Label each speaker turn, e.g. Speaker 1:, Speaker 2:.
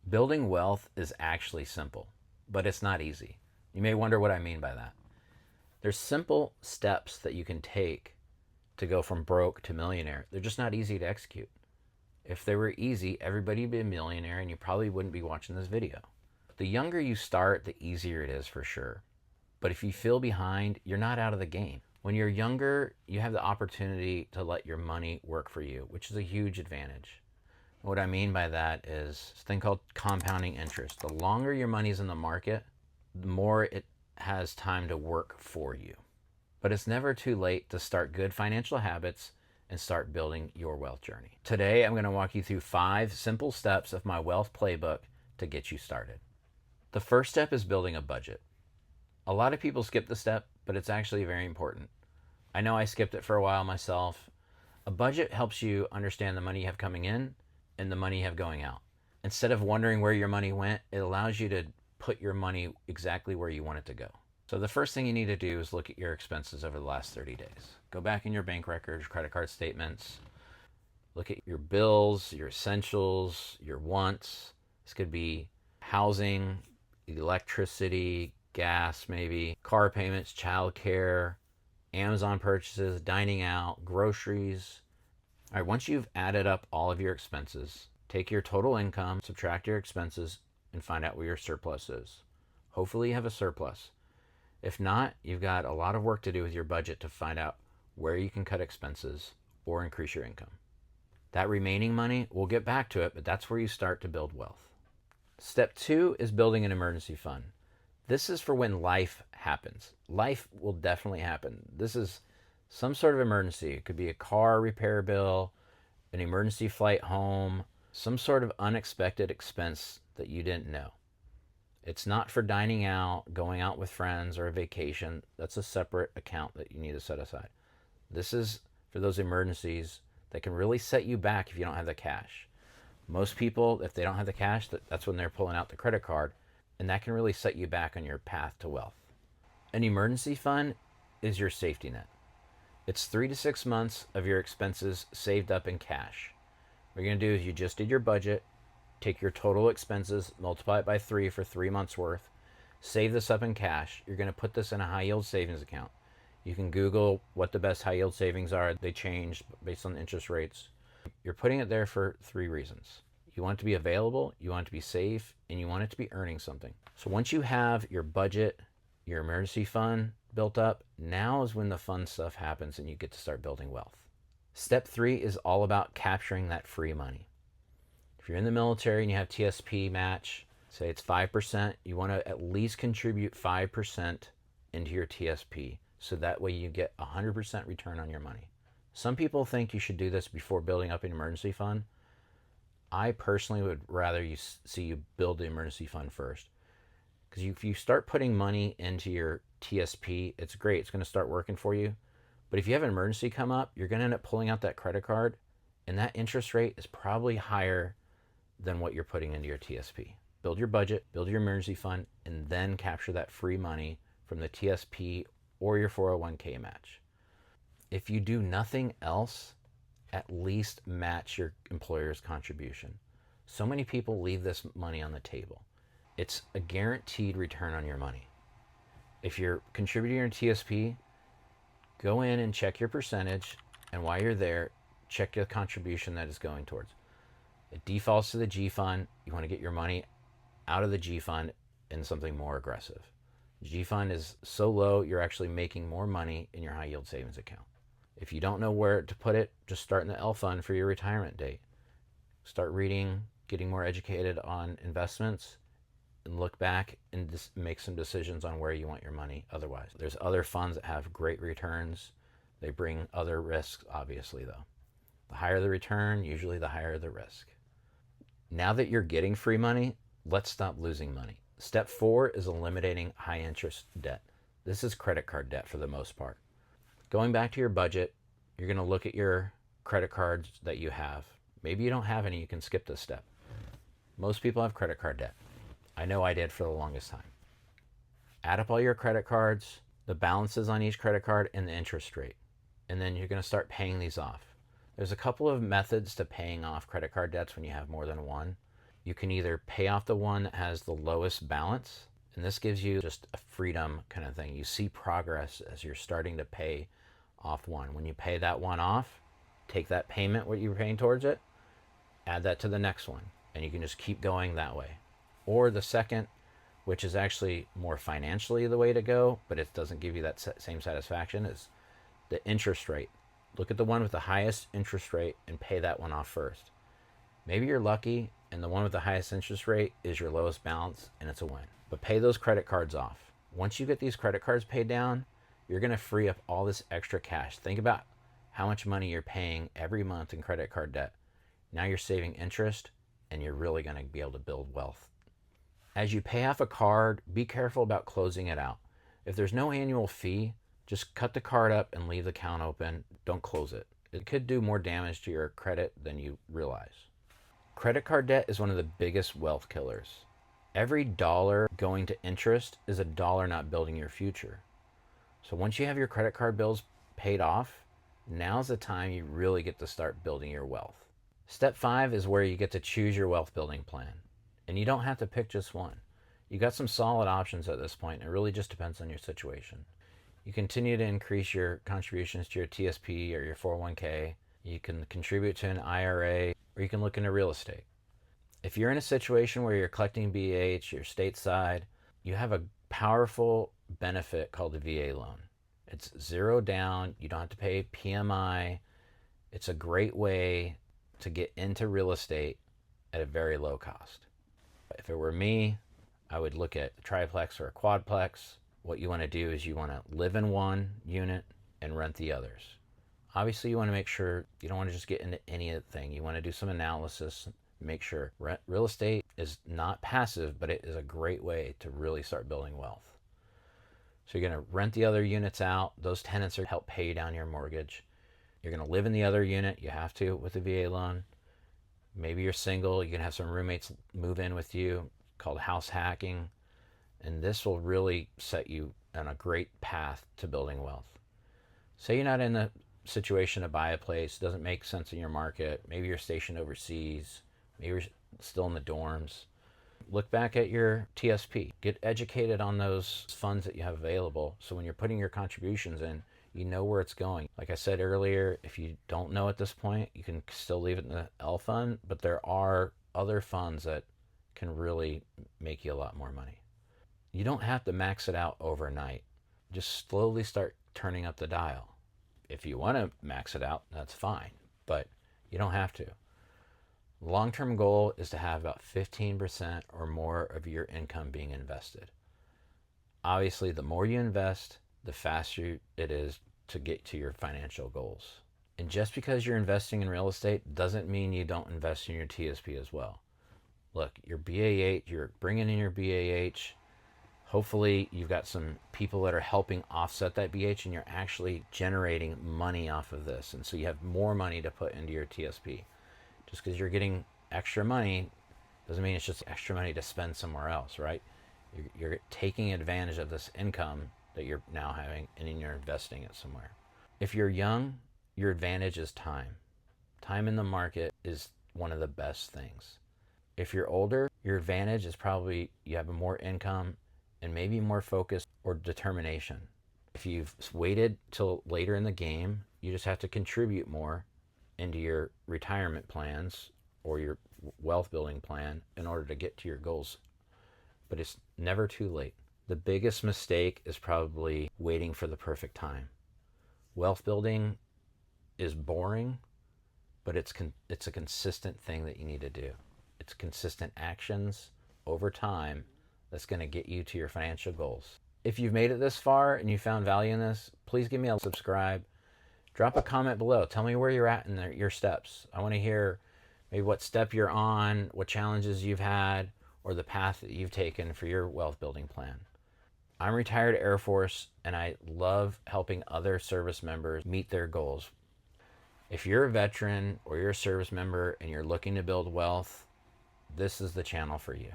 Speaker 1: Building wealth is actually simple, but it's not easy. You may wonder what I mean by that. There's simple steps that you can take to go from broke to millionaire. They're just not easy to execute. If they were easy, everybody would be a millionaire and you probably wouldn't be watching this video. The younger you start, the easier it is for sure. But if you feel behind, you're not out of the game. When you're younger, you have the opportunity to let your money work for you, which is a huge advantage. What I mean by that is this thing called compounding interest. The longer your money's in the market, the more it has time to work for you. But it's never too late to start good financial habits and start building your wealth journey. Today, I'm going to walk you through 5 simple steps of my wealth playbook to get you started. The first step is building a budget. A lot of people skip the step, but it's actually very important. I know I skipped it for a while myself. A budget helps you understand the money you have coming in and the money you have going out. Instead of wondering where your money went, it allows you to put your money exactly where you want it to go. So the first thing you need to do is look at your expenses over the last 30 days. Go back in your bank records, credit card statements, look at your bills, your essentials, your wants. This could be housing, electricity, gas maybe, car payments, childcare, Amazon purchases, dining out, groceries. All right, once you've added up all of your expenses, take your total income, subtract your expenses, and find out where your surplus is. Hopefully you have a surplus. If not, you've got a lot of work to do with your budget to find out where you can cut expenses or increase your income. That remaining money, we'll get back to it, but that's where you start to build wealth. Step 2 is building an emergency fund. This is for when life happens. Life will definitely happen. This is some sort of emergency. It could be a car repair bill, an emergency flight home, some sort of unexpected expense that you didn't know. It's not for dining out, going out with friends, or a vacation. That's a separate account that you need to set aside. This is for those emergencies that can really set you back if you don't have the cash. Most people, if they don't have the cash, that's when they're pulling out the credit card, and that can really set you back on your path to wealth. An emergency fund is your safety net. It's 3 to 6 months of your expenses saved up in cash. What you're going to do is you just did your budget, take your total expenses, multiply it by 3 for 3 months worth, save this up in cash. You're going to put this in a high yield savings account. You can Google what the best high yield savings are. They change based on the interest rates. You're putting it there for 3 reasons. You want it to be available, you want it to be safe, and you want it to be earning something. So once you have your budget, your emergency fund built up, now is when the fun stuff happens and you get to start building wealth. Step 3 is all about capturing that free money. If you're in the military and you have TSP match, say it's 5%, you want to at least contribute 5% into your TSP, so that way you get 100% return on your money. Some people think you should do this before building up an emergency fund. I personally would rather see you build the emergency fund first. Because if you start putting money into your TSP, it's great. It's going to start working for you. But if you have an emergency come up, you're going to end up pulling out that credit card, and that interest rate is probably higher than what you're putting into your TSP. Build your budget, build your emergency fund, and then capture that free money from the TSP or your 401k match. If you do nothing else, at least match your employer's contribution. So many people leave this money on the table. It's a guaranteed return on your money. If you're contributing your TSP, go in and check your percentage, and while you're there, check the contribution that is going towards. It defaults to the G fund. You want to get your money out of the G fund in something more aggressive. G fund is so low, you're actually making more money in your high yield savings account. If you don't know where to put it, just start in the L fund for your retirement date. Start reading, getting more educated on investments, and look back and just make some decisions on where you want your money otherwise. There's other funds that have great returns. They bring other risks, obviously, though. The higher the return, usually the higher the risk. Now that you're getting free money, let's stop losing money. Step 4 is eliminating high interest debt. This is credit card debt for the most part. Going back to your budget, you're going to look at your credit cards that you have. Maybe you don't have any, you can skip this step. Most people have credit card debt. I know I did for the longest time. Add up all your credit cards, the balances on each credit card, and the interest rate. And then you're going to start paying these off. There's a couple of methods to paying off credit card debts when you have more than one. You can either pay off the one that has the lowest balance, and this gives you just a freedom kind of thing. You see progress as you're starting to pay off one. When you pay that one off, take that payment, what you were paying towards it, add that to the next one, and you can just keep going that way. Or the second, which is actually more financially the way to go, but it doesn't give you that same satisfaction, is the interest rate. Look at the one with the highest interest rate and pay that one off first. Maybe you're lucky and the one with the highest interest rate is your lowest balance and it's a win. But pay those credit cards off. Once you get these credit cards paid down, you're going to free up all this extra cash. Think about how much money you're paying every month in credit card debt. Now you're saving interest and you're really going to be able to build wealth. As you pay off a card, be careful about closing it out. If there's no annual fee, just cut the card up and leave the account open. Don't close it. It could do more damage to your credit than you realize. Credit card debt is one of the biggest wealth killers. Every dollar going to interest is a dollar not building your future. So once you have your credit card bills paid off, now's the time you really get to start building your wealth. Step 5 is where you get to choose your wealth building plan. And you don't have to pick just one. You got some solid options at this point. It really just depends on your situation. You continue to increase your contributions to your TSP or your 401k. You can contribute to an IRA, or you can look into real estate. If you're in a situation where you're collecting BH, you're stateside, you have a powerful benefit called the VA loan. It's zero down. You don't have to pay PMI. It's a great way to get into real estate at a very low cost. If it were me, I would look at a triplex or a quadplex. What you want to do is you want to live in one unit and rent the others. Obviously, you want to make sure you don't want to just get into anything. You want to do some analysis, make sure real estate is not passive, but it is a great way to really start building wealth. So you're going to rent the other units out. Those tenants are help pay down your mortgage. You're going to live in the other unit. You have to with the VA loan. Maybe you're single, you can have some roommates move in with you, called house hacking, and this will really set you on a great path to building wealth. Say you're not in the situation to buy a place, doesn't make sense in your market, maybe you're stationed overseas, maybe you're still in the dorms. Look back at your TSP, get educated on those funds that you have available, so when you're putting your contributions in, you know where it's going. Like I said earlier, if you don't know at this point, you can still leave it in the L fund, but there are other funds that can really make you a lot more money. You don't have to max it out overnight. Just slowly start turning up the dial. If you want to max it out, that's fine, but you don't have to. Long-term goal is to have about 15% or more of your income being invested. Obviously, the more you invest, the faster it is to get to your financial goals. And just because you're investing in real estate doesn't mean you don't invest in your TSP as well. Look, your BAH, you're bringing in your BAH. Hopefully you've got some people that are helping offset that BH and you're actually generating money off of this. And so you have more money to put into your TSP. Just because you're getting extra money doesn't mean it's just extra money to spend somewhere else, right? You're taking advantage of this income that you're now having and you're investing it somewhere. If you're young, your advantage is time. Time in the market is one of the best things. If you're older, your advantage is probably you have more income and maybe more focus or determination. If you've waited till later in the game, you just have to contribute more into your retirement plans or your wealth building plan in order to get to your goals. But it's never too late. The biggest mistake is probably waiting for the perfect time. Wealth building is boring, but it's a consistent thing that you need to do. It's consistent actions over time that's going to get you to your financial goals. If you've made it this far and you found value in this, please give me a subscribe. Drop a comment below. Tell me where you're at in your steps. I want to hear maybe what step you're on, what challenges you've had, or the path that you've taken for your wealth building plan. I'm retired Air Force and I love helping other service members meet their goals. If you're a veteran or you're a service member and you're looking to build wealth, this is the channel for you.